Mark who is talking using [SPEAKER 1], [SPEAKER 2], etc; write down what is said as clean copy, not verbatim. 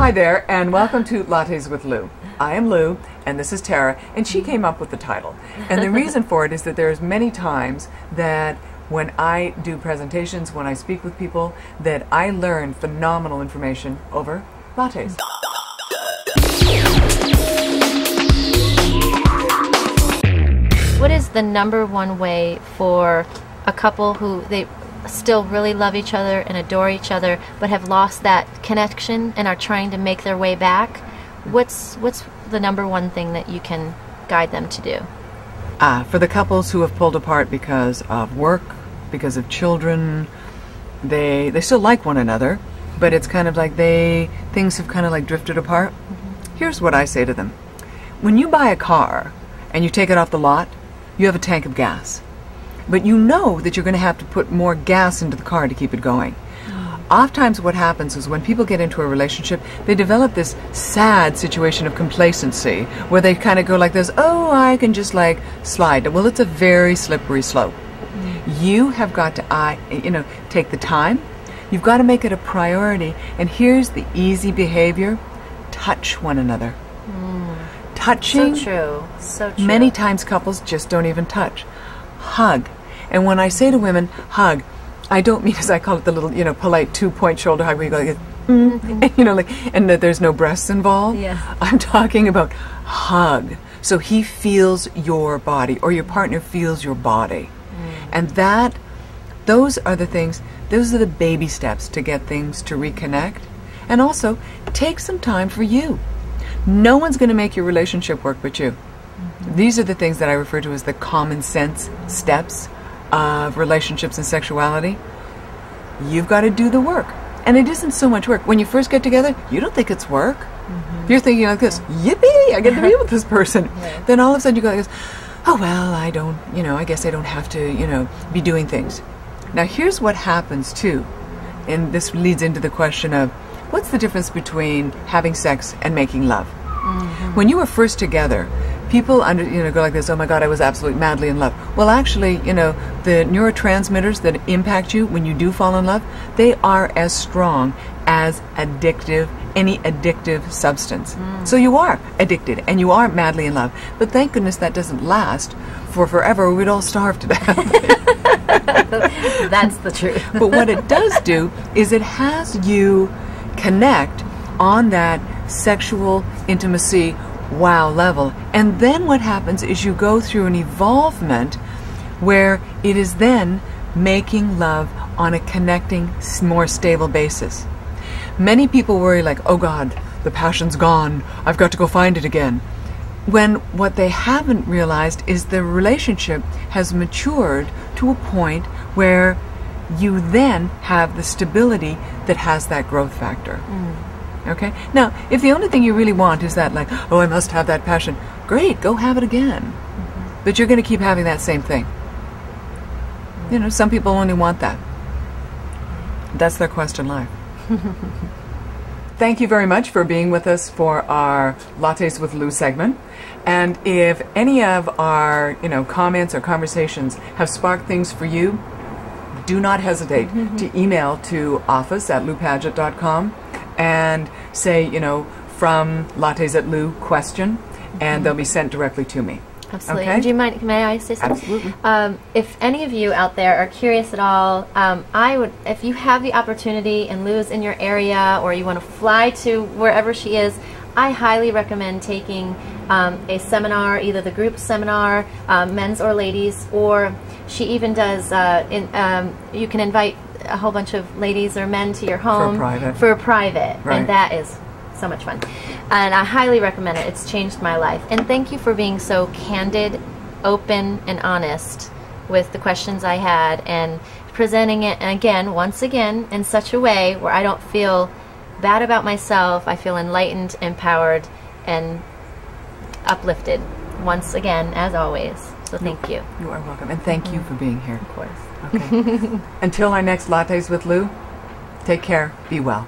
[SPEAKER 1] Hi there, and welcome to Lattes with Lou. I am Lou, and this is Tara, and she came up with the title. And the reason for it is that there's many times that when I do presentations, when I speak with people, that I learn phenomenal information over lattes.
[SPEAKER 2] What is the #1 way for a couple who they still really love each other and adore each other but have lost that connection and are trying to make their way back? What's the #1 thing that you can guide them to do?
[SPEAKER 1] For the couples who have pulled apart because of work, because of children, they still like one another, but it's kind of like things have kind of like drifted apart. Mm-hmm. Here's what I say to them. When you buy a car and you take it off the lot, you have a tank of gas. But you know that you're going to have to put more gas into the car to keep it going. Oftentimes what happens is when people get into a relationship, they develop this sad situation of complacency where they kind of go like this, oh, I can just like slide. Well, it's a very slippery slope. You have got to, take the time. You've got to make it a priority. And here's the easy behavior. Touch one another. Touching.
[SPEAKER 2] So true. So true.
[SPEAKER 1] Many times couples just don't even touch. Hug. And when I say to women, hug, I don't mean as I call it the little, polite 2-point shoulder hug where you go like, and that there's no breasts involved.
[SPEAKER 2] Yeah.
[SPEAKER 1] I'm talking about hug. So he feels your body or your partner feels your body. And those are the things, those are the baby steps to get things to reconnect. And also, take some time for you. No one's going to make your relationship work but you. These are the things that I refer to as the common sense steps of relationships and sexuality. You've got to do the work. And it isn't so much work. When you first get together, you don't think it's work. You're thinking like this, yippee, I get to be with this person. Right. Then all of a sudden you go like this, oh, well, I don't, I guess I don't have to, be doing things. Now here's what happens too. And this leads into the question of, what's the difference between having sex and making love? When you were first together, people go like this, oh my God, I was absolutely madly in love. Well, actually, the neurotransmitters that impact you when you do fall in love, they are as strong as any addictive substance. So you are addicted and you are madly in love. But thank goodness that doesn't last for forever, or we'd all starve to death.
[SPEAKER 2] That's the truth.
[SPEAKER 1] But what it does do is it has you connect on that sexual intimacy wow level. And then what happens is you go through an evolvement where it is then making love on a connecting, more stable basis. Many people worry like, oh God, the passion's gone, I've got to go find it again. When what they haven't realized is the relationship has matured to a point where you then have the stability that has that growth factor. Okay? Now, if the only thing you really want is that like, oh, I must have that passion, great, go have it again. But you're going to keep having that same thing. Some people only want that. That's their quest in life. Thank you very much for being with us for our Lattes with Lou segment. And if any of our, comments or conversations have sparked things for you, do not hesitate to email to office@loupadgett.com and say, from Lattes at Lou question, and they'll be sent directly to me.
[SPEAKER 2] Absolutely.
[SPEAKER 1] Okay?
[SPEAKER 2] Do you mind, may I say something?
[SPEAKER 1] Absolutely.
[SPEAKER 2] If any of you out there are curious at all, if you have the opportunity and Lou's in your area or you want to fly to wherever she is, I highly recommend taking a seminar, either the group seminar, men's or ladies, or she even does, you can invite a whole bunch of ladies or men to your home for a private,
[SPEAKER 1] right.
[SPEAKER 2] And that is so much fun. And I highly recommend it. It's changed my life. And thank you for being so candid, open, and honest with the questions I had and presenting it, once again, in such a way where I don't feel bad about myself. I feel enlightened, empowered, and uplifted. Once again, as always. So thank you.
[SPEAKER 1] You are welcome. And thank you for being here.
[SPEAKER 2] Of course.
[SPEAKER 1] Okay. Until our next Lattes with Lou, take care. Be well.